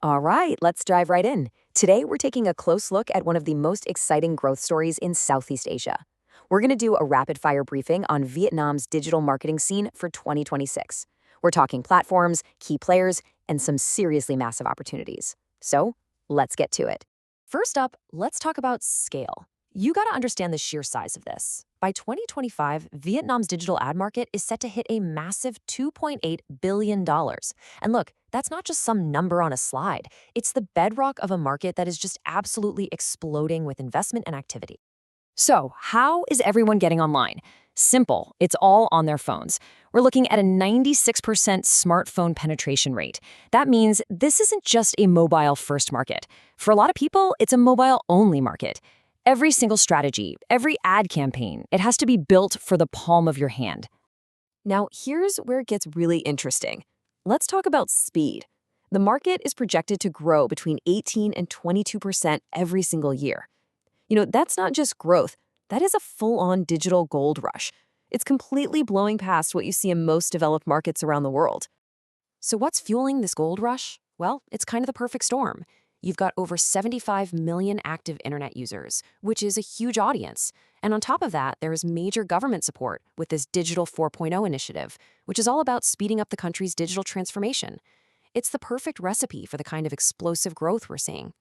All right, let's dive right in. Today, we're taking a close look at one of the most exciting growth stories in Southeast Asia. We're going to do a rapid fire briefing on Vietnam's digital marketing scene for 2026. We're talking platforms, key players, and some seriously massive opportunities. So, let's get to it. First up, let's talk about scale. You got to understand the sheer size of this. By 2025, Vietnam's digital ad market is set to hit a massive $2.8 billion. And look, that's not just some number on a slide. It's the bedrock of a market that is just absolutely exploding with investment and activity. So, how is everyone getting online? Simple, it's all on their phones. We're looking at a 96% smartphone penetration rate. That means this isn't just a mobile-first market. For a lot of people, it's a mobile-only market. Every single strategy, every ad campaign, it has to be built for the palm of your hand. Now, here's where it gets really interesting. Let's talk about speed. The market is projected to grow between 18 and 22% every single year. That's not just growth. That is a full-on digital gold rush. It's completely blowing past what you see in most developed markets around the world. So what's fueling this gold rush? Well, it's kind of the perfect storm. You've got over 75 million active internet users, which is a huge audience. And on top of that, there is major government support with this Digital 4.0 initiative, which is all about speeding up the country's digital transformation. It's the perfect recipe for the kind of explosive growth we're seeing.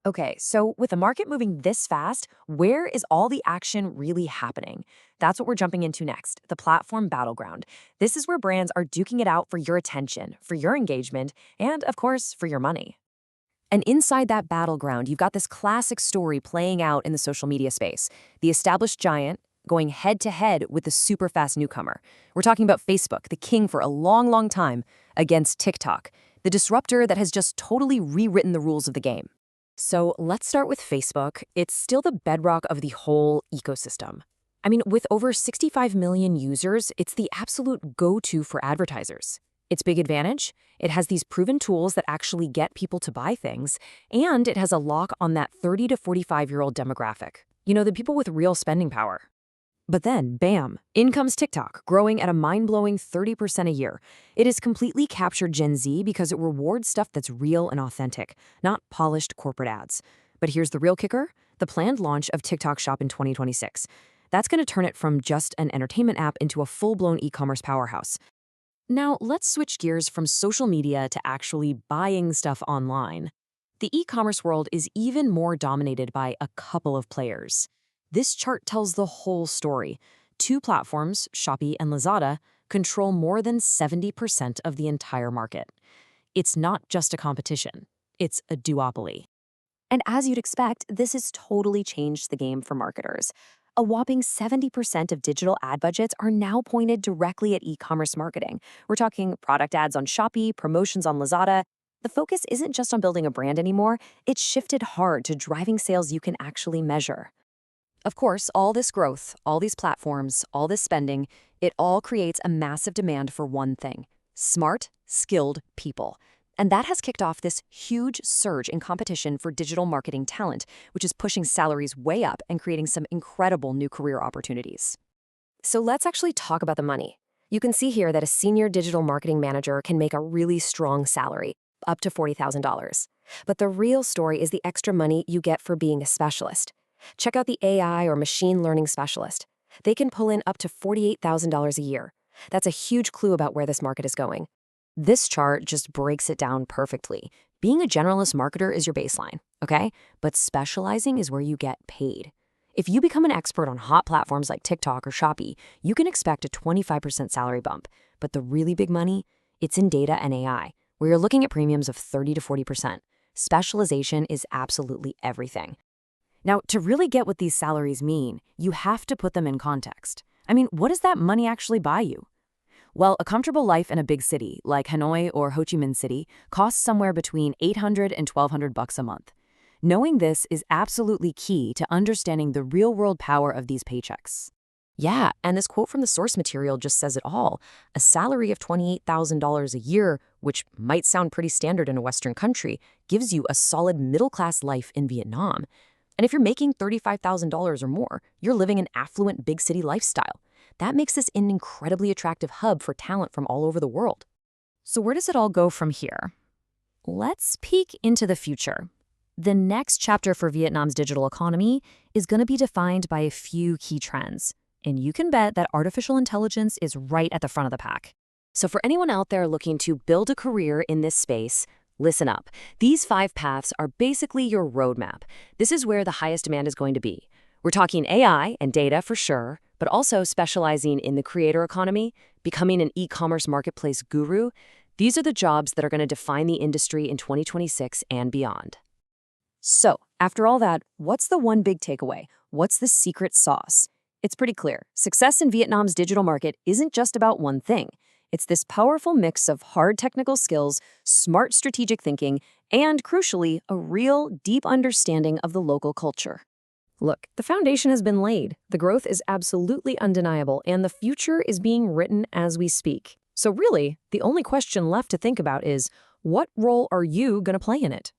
Okay, so with the market moving this fast, where is all the action really happening? That's what we're jumping into next, the platform battleground. This is where brands are duking it out for your attention, for your engagement, and of course, for your money. And inside that battleground, you've got this classic story playing out in the social media space. The established giant going head-to-head with the super fast newcomer. We're talking about Facebook, the king for a long, long time, against TikTok, the disruptor that has just totally rewritten the rules of the game. So let's start with Facebook. It's still the bedrock of the whole ecosystem. I mean, with over 65 million users, it's the absolute go-to for advertisers. Its big advantage? It has these proven tools that actually get people to buy things, and it has a lock on that 30 to 45-year-old demographic. The people with real spending power. But then, bam, in comes TikTok, growing at a mind-blowing 30% a year. It has completely captured Gen Z because it rewards stuff that's real and authentic, not polished corporate ads. But here's the real kicker, the planned launch of TikTok Shop in 2026. That's going to turn it from just an entertainment app into a full-blown e-commerce powerhouse. Now, let's switch gears from social media to actually buying stuff online. The e-commerce world is even more dominated by a couple of players. This chart tells the whole story. Two platforms, Shopee and Lazada, control more than 70% of the entire market. It's not just a competition, it's a duopoly. And as you'd expect, this has totally changed the game for marketers. A whopping 70% of digital ad budgets are now pointed directly at e-commerce marketing. We're talking product ads on Shopee, promotions on Lazada. The focus isn't just on building a brand anymore, it's shifted hard to driving sales you can actually measure. Of course, all this growth, all these platforms, all this spending, it all creates a massive demand for one thing: smart, skilled people. And that has kicked off this huge surge in competition for digital marketing talent, which is pushing salaries way up and creating some incredible new career opportunities. So let's actually talk about the money. You can see here that a senior digital marketing manager can make a really strong salary, up to $40,000. But the real story is the extra money you get for being a specialist. Check out the AI or machine learning specialist. They can pull in up to $48,000 a year. That's a huge clue about where this market is going. This chart just breaks it down perfectly. Being a generalist marketer is your baseline, okay? But specializing is where you get paid. If you become an expert on hot platforms like TikTok or Shopee, you can expect a 25% salary bump. But the really big money, it's in data and AI, where you're looking at premiums of 30 to 40%. Specialization is absolutely everything. Now, to really get what these salaries mean, you have to put them in context. I mean, what does that money actually buy you? Well, a comfortable life in a big city, like Hanoi or Ho Chi Minh City, costs somewhere between $800 and $1,200 a month. Knowing this is absolutely key to understanding the real-world power of these paychecks. Yeah, and this quote from the source material just says it all. A salary of $28,000 a year, which might sound pretty standard in a Western country, gives you a solid middle-class life in Vietnam. And if you're making $35,000 or more, you're living an affluent big city lifestyle. That makes this an incredibly attractive hub for talent from all over the world. So where does it all go from here? Let's peek into the future. The next chapter for Vietnam's digital economy is going to be defined by a few key trends. And you can bet that artificial intelligence is right at the front of the pack. So for anyone out there looking to build a career in this space, listen up. These 5 paths are basically your roadmap. This is where the highest demand is going to be. We're talking AI and data for sure, but also specializing in the creator economy, becoming an e-commerce marketplace guru. These are the jobs that are going to define the industry in 2026 and beyond. So, after all that, what's the one big takeaway? What's the secret sauce? It's pretty clear. Success in Vietnam's digital market isn't just about one thing. It's this powerful mix of hard technical skills, smart strategic thinking, and, crucially, a real, deep understanding of the local culture. Look, the foundation has been laid, the growth is absolutely undeniable, and the future is being written as we speak. So really, the only question left to think about is, what role are you going to play in it?